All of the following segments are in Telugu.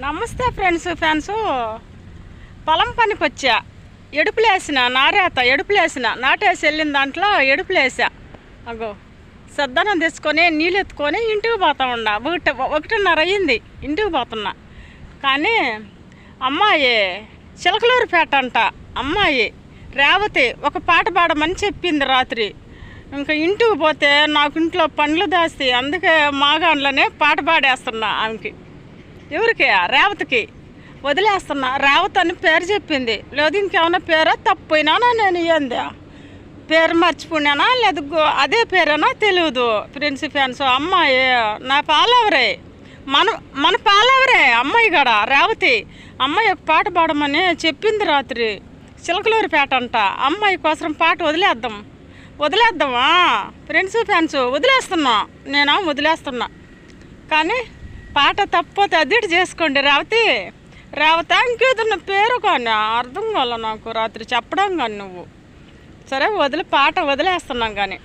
నమస్తే ఫ్యాన్స్ పొలం పనికి వచ్చా. ఎడుపులేసిన నారేత ఎడుపులేసిన నాటేసి వెళ్ళిన దాంట్లో ఎడుపులేసా. అగో సద్దనం తెచ్చుకొని నీళ్ళు ఎత్తుకొని ఇంటికి పోతా ఉండా. 1:30 అయ్యింది ఇంటికి పోతున్నా. కానీ అమ్మాయి చిలకలూరుపేట అంట. అమ్మాయి రేవతి ఒక పాట పాడమని చెప్పింది రాత్రి. ఇంకా ఇంటికి పోతే నాకు ఇంట్లో పండ్లు దాస్తాయి, అందుకే మాగాండ్లోనే పాట పాడేస్తున్నా. ఆమెకి ఎవరికి? రేవతికి వదిలేస్తున్నా. రేవతి అని పేరు చెప్పింది. లేదు ఇంకేమైనా పేరా తప్పినానా? నేను ఏంది పేరు మర్చిపోయినానా లేదు అదే పేరేనా తెలియదు. ఫ్యాన్స్ అమ్మాయి నా పాలవరే, మన పాలవరే అమ్మాయి కాడ రేవతి. అమ్మాయి ఒక పాట పాడమని చెప్పింది రాత్రి. చిలకలూరుపేట అంట. అమ్మాయి కోసం పాట వదిలేద్దామా ఫ్యాన్స్? వదిలేస్తున్నా, నేను వదిలేస్తున్నా. కానీ పాట తప్పపోతే అదిటి చేసుకోండి. రేవతి ఇంకేదన్న పేరు కానీ అర్థం కాల నాకు రాత్రి చెప్పడం. కానీ నువ్వు సరే పాట వదిలేస్తున్నాం. కానీ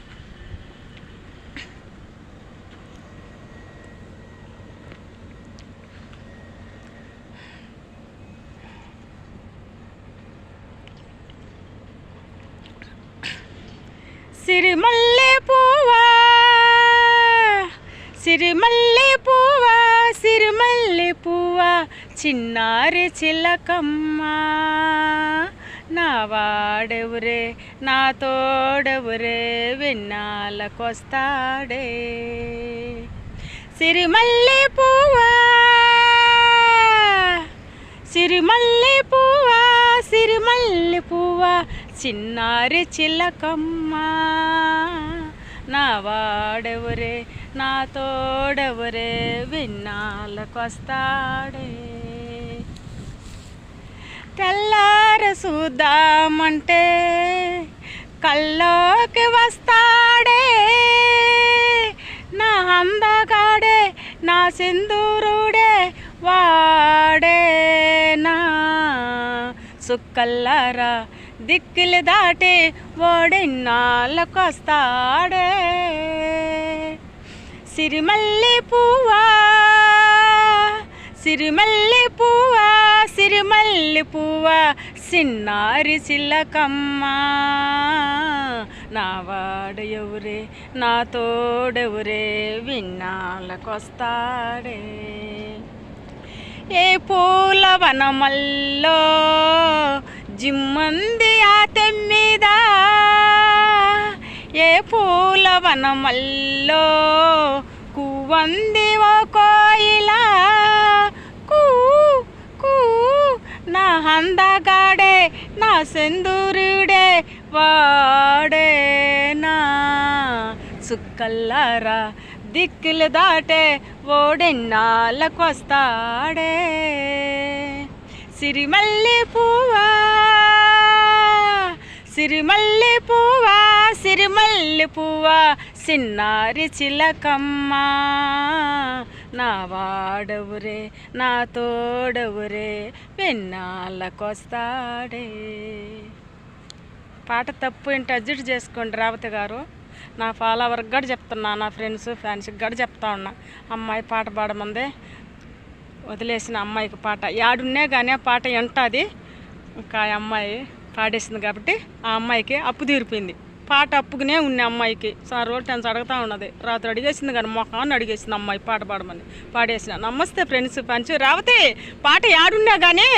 సిరిమల్లె పువ్వా సిరిమల్లె పువ్వా సిరిమల్లె పువ్వా చిన్నారి చిలకమ్మ, నా వాడెవురే నా తోడెవురే విన్నాలకొస్తాడే. సిరిమల్లె పువ్వా సిరిమల్లె పువ్వా సిరిమల్లె పువ్వా చిన్నారి చిలకమ్మ, నా వాడెవరే నా తోడెవరే విన్నాలకొస్తాడే. తెల్లార చూద్దామంటే కల్లోకి వస్తాడే, నా అందగాడే నా సింధూరుడే వాడే, నా సుక్కల్లారా దిక్కులు దాటి ఓడిన్నాళ్ళకొస్తాడే. సిరిమల్లె పువ్వా సిరిమల్లె పువ్వా సిరిమల్లె పువ్వా సిన్నారి చిలకమ్మ, నా వాడు ఎవరే నా తోడెవరే విన్నాళ్ళకొస్తాడే. ఏ పూల వనమల్లో జిమ్మంది ఆ తెమ్మిద, ఏ పూల వనమల్లో కువంది ఓ కోయిలా, కూ కూ నా అందగాడే నా సింధూరుడే వాడే, నా సుక్కల్లారా దిక్కులు దాటే ఓడెన్నాళ్ళకొస్తాడే. సిరిమల్లె పువ్వా సిరిమల్లె పువ్వా సిరిమల్లె పువ్వా సిన్నారి చిలకమ్మ, నా వాడెవరే నా తోడెవరే విన్నాళ్ళకొస్తాడే. పాట తప్పు ఏంటి అడ్జస్ట్ చేసుకోండి రేవతి గారు. నా ఫాలోవర్కి కూడా చెప్తున్నా, నా ఫ్యాన్స్కి కూడా చెప్తా ఉన్నా. అమ్మాయి పాట పాడమందే వదిలేసిన అమ్మాయికి పాట యాడున్నే కానీ ఆ పాట ఎంటది. ఇంకా ఆ అమ్మాయి పాడేసింది కాబట్టి ఆ అమ్మాయికి అప్పు తీరిపోయింది. పాట అప్పుకునే ఉన్న అమ్మాయికి సార్ రోజు టెన్స్ అడుగుతూ ఉన్నది. రాత్రి అడిగేసింది కానీ మొఖాన్ని అడిగేసింది అమ్మాయి పాట పాడమని. పాడేసిన. నమస్తే ఫ్యాన్స్ రేవతి పాట యాడున్నా కానీ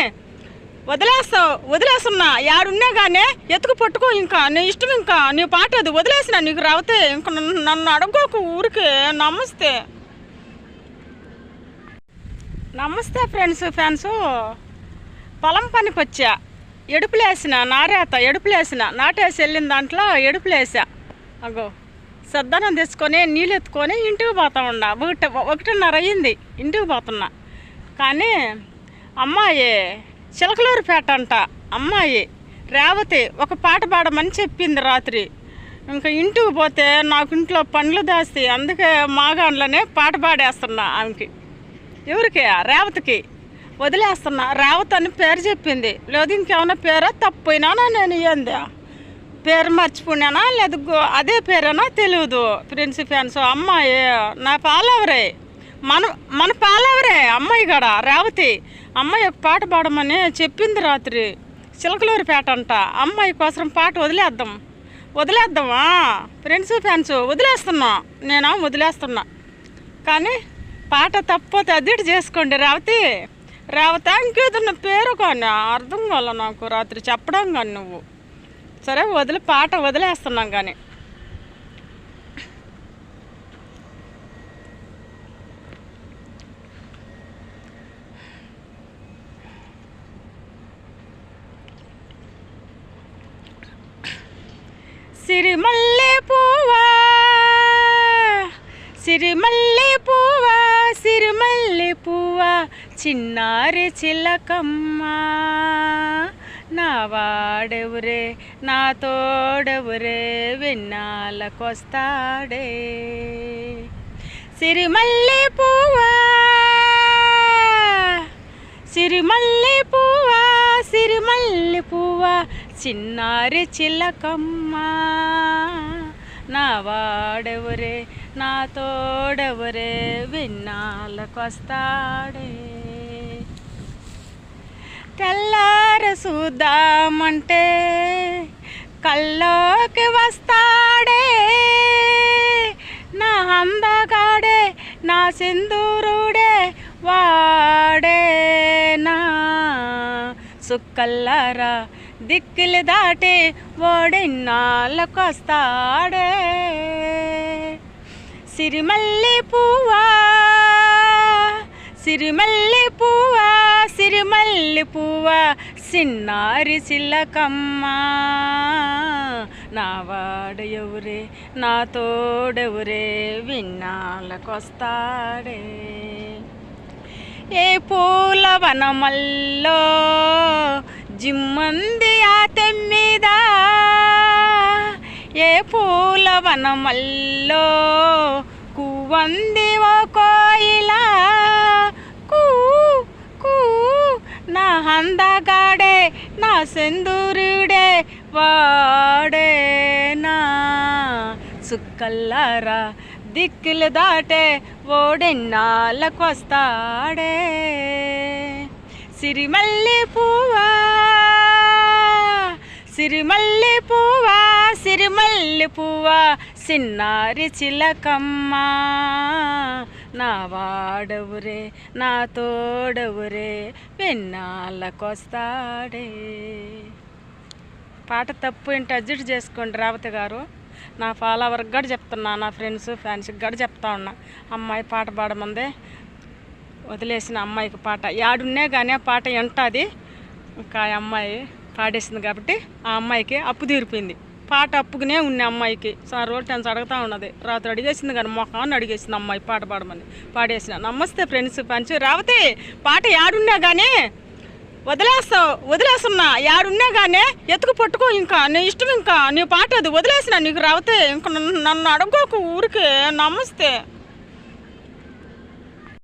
వదిలేస్తున్నా. యాడున్నా కానీ ఎత్తుకు పట్టుకో, ఇంకా నీ ఇష్టం, ఇంకా నీ పాట అది వదిలేసిన. నీకు రావతే ఇంకా నన్ను అడగోకు ఊరికే. నమస్తే ఫ్యాన్స్ పొలం పనికి వచ్చా. ఎడుపులేసిన నారేత ఎడుపులేసిన నాటేసి వెళ్ళిన దాంట్లో ఎడుపులేసా. అగో సద్దనం తెచ్చుకొని నీళ్ళు ఎత్తుకొని ఇంటికి పోతా ఉండా. 1:30 అయ్యింది ఇంటికి పోతున్నా. కానీ అమ్మాయి చిలకలూరుపేట అంట. అమ్మాయి రేవతి ఒక పాట పాడమని చెప్పింది రాత్రి. ఇంకా ఇంటికి పోతే నాకు ఇంట్లో పండ్లు దాస్తాయి, అందుకే మాగాండ్లోనే పాట పాడేస్తున్నా. ఆమెకి ఎవరికి? రేవతికి వదిలేస్తున్నా. రేవతి అని పేరు చెప్పింది. లేదు ఇంకేమైనా పేరా తప్పినానా? నేను ఏంది పేరు మర్చిపోయినానా లేదు అదే పేరేనా తెలియదు. ఫ్యాన్స్ అమ్మాయి నా పాలవరే, మన మన పాలవరే అమ్మాయి కాడ రేవతి అమ్మాయి ఒక పాట పాడమని చెప్పింది రాత్రి. చిలకలూరిపేట అంట. అమ్మాయి కోసం పాట వదిలేద్దామా ఫ్యాన్స్ వదిలేస్తున్నా. వదిలేస్తున్నా కానీ పాట తప్పతే అదిటి చేసుకోండి రేవతి. ఇంకేదన్నా పేరు కానీ అర్థం కాల నాకు రాత్రి చెప్పడం కానీ నువ్వు. సరే పాట వదిలేస్తున్నాం కానీ. సిరిమల్లె పువ్వా చిన్నారి చిలకమ్మ నా వాడెవరే నా తోడెవరే వెన్నాళ్ళకొస్తాడే. సిరిమల్లె పువ్వా చిన్నారి చిలకమ్మ నా వాడెవరే నా తోడెవరే విన్నాళ్ళకొస్తాడే. తెల్లార చూద్దామంటే కల్లోకి వస్తాడే నా అందగాడే నా సింధూరుడే వాడే నా సుక్కల్లారా దిక్కులు దాటి ఓడిన్నాళ్ళకొస్తాడే. సిరిమల్లె పువ్వా చిన్నారి చిలకమ్మ నా వాడెవరే నా తోడెవరే విన్నాళ్ళకొస్తాడే. ఏ పూల వనమల్లో జిమ్మంది ఆ తెమ్మిద ఏ పూల వనమల్లో కువంది ఓ కోయిలా కూ కూ నా అందగాడే నా సింధూరుడే వాడే నా సుక్కల్లారా దిక్కులు దాటే ఓడెన్నాళ్ళకొస్తాడే. సిరిమల్లె పువ్వా చిన్నారి చిలకమ్మ నా వాడెవరే నా తోడెవరే వెన్నాళ్ళకొస్తాడే. పాట తప్పు ఏంటి అడ్జస్ట్ చేసుకోండి రేవతి గారు. నా ఫాలోవర్కి కూడా చెప్తున్నా, నా ఫ్యాన్స్కి కూడా చెప్తా ఉన్నా. అమ్మాయి పాట పాడమందే వదిలేసిన అమ్మాయికి పాట యాడున్నే కానీ ఆ పాట ఎంటది. ఇంకా ఆ అమ్మాయి పాడేసింది కాబట్టి ఆ అమ్మాయికి అప్పు తీరిపోయింది. పాట అప్పుకునే ఉన్న అమ్మాయికి సార్ రోజు టెన్స్ అడుగుతూ ఉన్నది. రాత్రి అడిగేసింది కానీ మొఖాన్ని అడిగేసింది అమ్మాయి పాట పాడమని. పాడేసిన. నమస్తే ఫ్యాన్స్ రేవతి పాట యాడున్నా కానీ వదిలేస్తున్నా. యాడున్నా కానీ ఎత్తుకు పట్టుకో. ఇంకా నీ ఇష్టం. ఇంకా నీ పాట అది వదిలేసిన నీకు రేవతి. ఇంకా నన్ను అడగోకు ఊరికే. నమస్తే.